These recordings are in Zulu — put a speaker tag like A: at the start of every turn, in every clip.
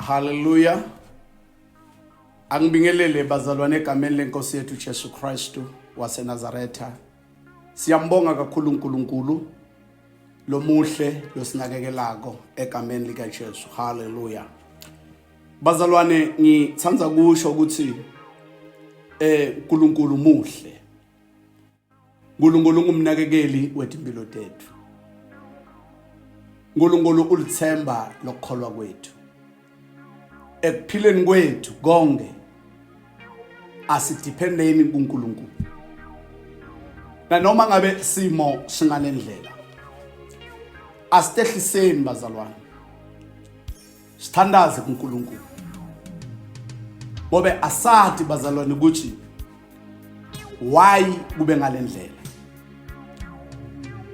A: Hallelujah. Angibingelele bazalwane egameni lenkosi yethu Jesu Kristu waseNazaretha. Siyambonga kakhulu uNkulunkulu lomuhle losinakekelako egameni lika Jesu. Hallelujah. Bazalwane ngithanda kusho ukuthi uNkulunkulu muhle. uNkulunkulu ungumnakekeli wethu tethu. uNkulunkulu ulithemba lokukholwa kwethu. Ekuphileni kwethu konke asidependeni kuNkulunkulu. Noma ngabe simo singalendlela. Asitehliseni bazalwane. Sithandaze kuNkulunkulu. Ngoba asathi bazalwane ukuthi why kube ngalendlela.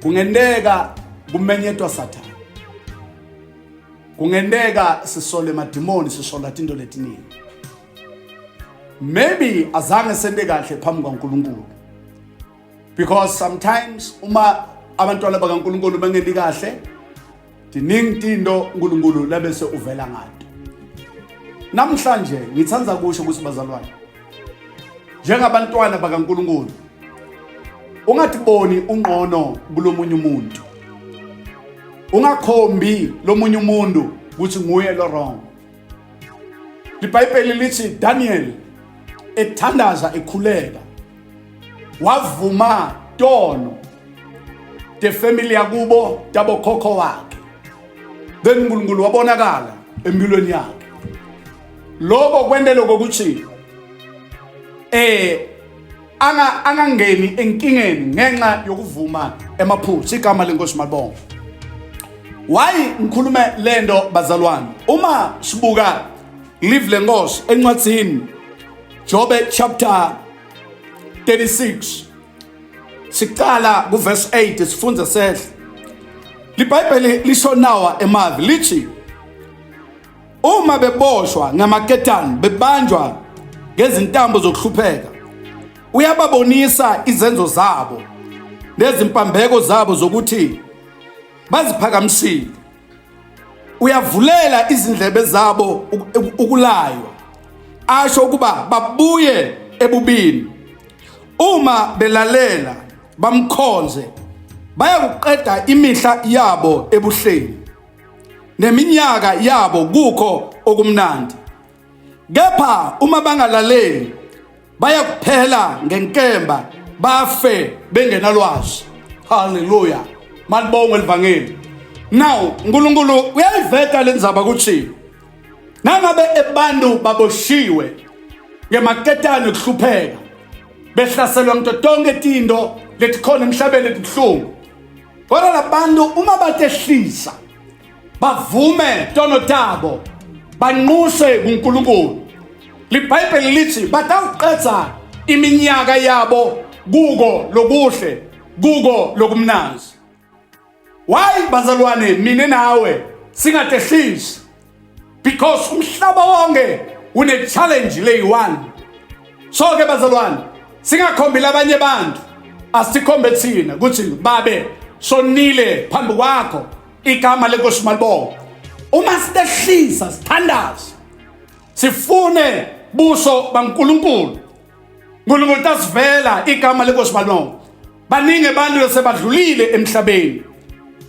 A: Kungendeka kumenyetwa Sathane. Kungendeka sisole emadimoni sisola into letiningi. Maybe azange sende kahle phambi kwaNkulunkulu. Because sometimes uma abantwana bakaNkulunkulu bengendi kahle, diningi into uNkulunkulu labese uvela ngato. Namhlanje ngithanda kusho ukuthi bazalwane. Njengabantwana bakaNkulunkulu, ungatiboni ungqono kulomunye umuntu. Ungakhombi lomunye umuntu ukuthi nguye lo wrong. iBhayibheli lithi Daniel ethandaza ekhuleka wavuma tono the family yakubo tabokhokho wakhe. Then uNkulunkulu wabonakala empilweni yakhe. Lokho kwendele ukuthi angangeni enkingeni ngenxa yokuvuma emaphutha. Igama lenkosi malibonga. Why ngikhulume lento bazalwane? Uma sibuka live lenkosi encwadzini Job chapter 36 siqala ku verse 8 sifunza sehle. iBhayibheli lisho nawa emavi lithi uma beboshwa ngamaketani bebanjwa ngezintambo zokuhlupheka uyababonisa izenzo zabo nezimpambeko zabo zokuthi baziphakamisile. Uyavulela izindlebe zabo ukulaywa asho ukuba babuye ebubini. Uma belalela bamkhonze bayakuqeda imihla yabo ebuhleni neminyaka yabo kukho okumnandi. Kepha uma bangalaleli bayakuphela ngenkemba bafe bengenalwazi. Hallelujah. Malibonga elivangeli. Now uNkulunkulu uyayiveta lenzaba ukuthi nangabe ebantu baboshiwe ngemaketani okuhlupheka behlaselwa ngento tonke izinto letikhona emhlabeni letibhlungu. Kodwa labantu uma batehlisa bavume tono tabo banquse kuNkulunkulu. iBhayibheli lithi batawuqedza iminyaka yabo kuko lokuhle kuko lokumnandi. Why bazalwane mina nawe singatehlisi? Because umhlaba wonke une challenge leyi1. So ke bazalwane singakhombi labanye abantu asikhombe thina ukuthi babe sonile phambi kwakho. Igama lenkosi malibonga. Uma sitehlisa sithandaze sifune buso baNkulunkulu. uNkulunkulu tasivela igama lenkosi malibonga. Baningi abantu lesebadlulile emhlabeni.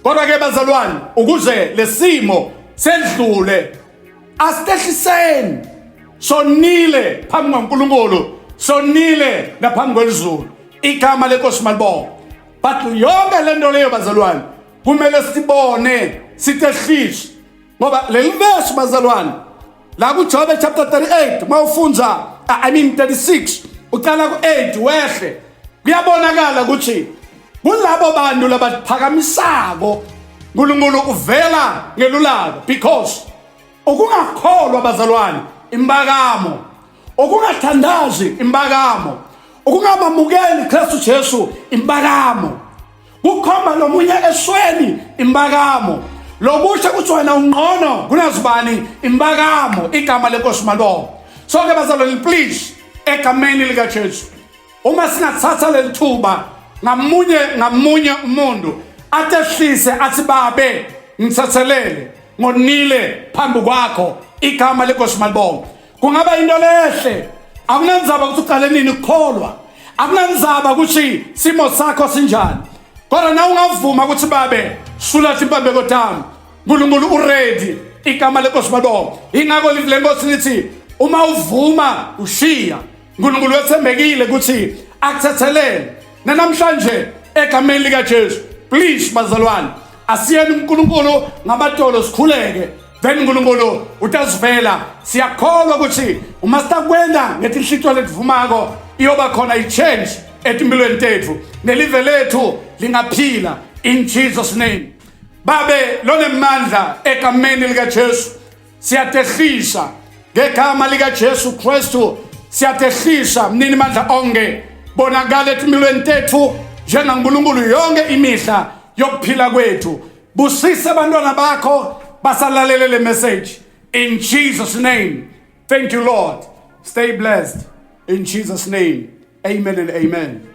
A: Kodwa ke bazalwane ukuze lesimo sendlule asitehliseni sonile phambi kwaNkulunkulu sonile naphambi kwezulu. Igama lenkosi malibonga. But yonke lento leyo bazalwane kumele sibone sitehlise. Ngoba leli verse bazalwane la ku Job chapter 38 mawufunza 36 uqala ku8 wehle kuyabonakala ukuthi kulabo bantu labaphakamisako uNkulunkulu uvela ngelulaka. Because ukungakholwa bazalwane imbakamo, ukungathandazi imbakamo, ukungamamukeli Kristu Jesu imbakamo, ukukhomba lomunye esweni imbakamo, lokusho ukuthi wena ungqono kunazibani imbakamo. Igama lenkosi malibonga. So ke bazalwane please egameni lika Jesu uma singathatha lelithuba ngamunye umuntu atehlise athi babe ngithathelele ngonile phambi kwakho igama lenkosi malibonga. Kungaba into lehle, akunanzaba ukuthi uqale nini ukukholwa, akunanzaba ukuthi simo sakho sinjani, kodwa na ungavuma ukuthi babe sulathi impambeko tami, uNkulunkulu uready, igama lenkosi malibonga. Ingakho le nkosi lithi uma uvuma ushiya, uNkulunkulu wethembekile ukuthi akuthethelele. Namhlanje egameni likaJesu, please bazalwane, asiyeni uNkulunkulu ngamadolo sikhuleke, then uNkulunkulu utazivela. Siyakholwa ukuthi uma sitakwenda ngetinhlitshwa letivumako iyoba khona i-change etimpilweni tethu, nelive lethu lingaphila in Jesus name. Babe lonemandla egameni likaJesu siyatehlisa, ngegama likaJesu Kristu siyatehlisa mnini mandla onke, bonakala etimpilweni tethu njengaNkulunkulu yonke imihla yokuphila kwethu. Busise abantwana bakho basalalele le message in Jesus name. Thank you Lord. Stay blessed in Jesus name. Amen and amen.